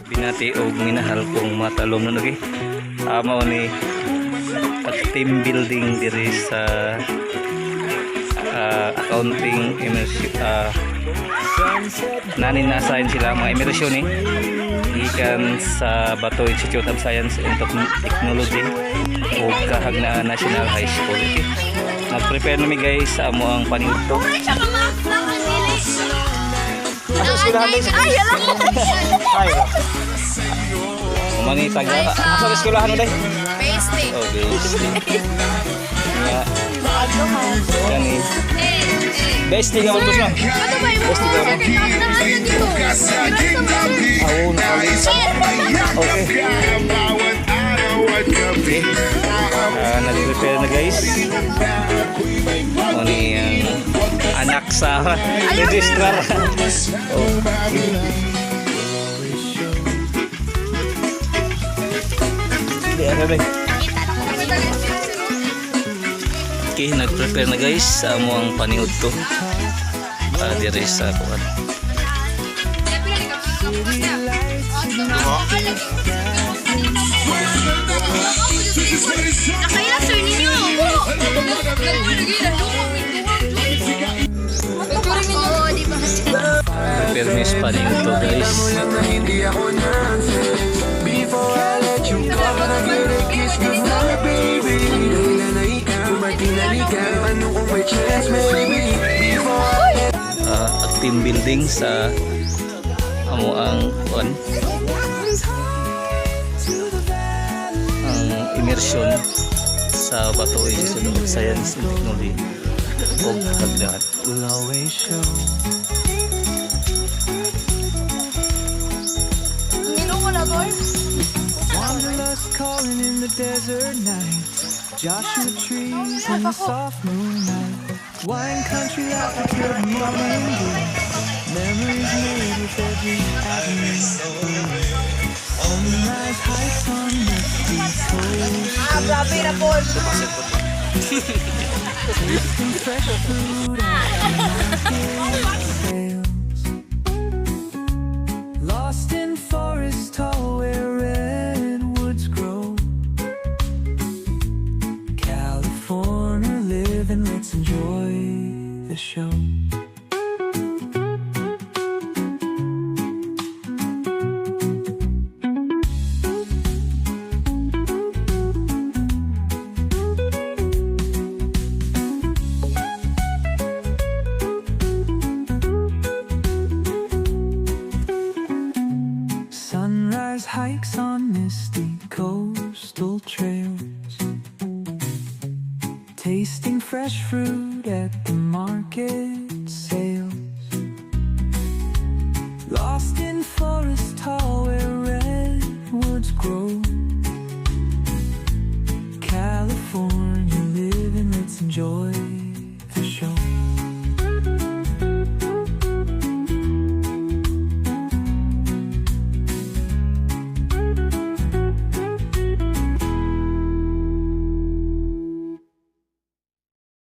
binati o minahal kong matalom na lagi. Mao ni team building diri sa accounting immersion. Nanin na-assign sila mga immersion gikan sa Bato Institute of Science and Technology o Kahagna National High School. Okay? Nag-prepare namin guys sa amo ang paningto. Ay, manitag na. Asa sa eskwelahan mo day? Pasting. Oh, pasting. Ya. Yan eh. Pasting ka mo to siya. Ano ba yung Pasting ka mo. Awon kali. Okay. Okay. Nag-prepare na guys. Ano yung anak sa registrar. Okay, nag-prepare na guys sa amo ang paniud to diri sa kuan. Nakailan sir ninyo? Prepare miss paniud to guys. At team building sa amo ang kuan ang immersion sa Bato Institute of Science and Technology o Kahagna. Wanderlust calling in the desert night, Joshua trees in the soft moonlight, wine country after killed mama and dear, memories made with every avenue, sunrise heights on misty coast, tasting fresh food at market sales, lost in forest tall where redwoods grow, California living, let's enjoy the show. Sunrise hikes on misty coastal trails, tasting fresh fruit at the market sales, lost in forest tall where redwoods grow, California living, let's enjoy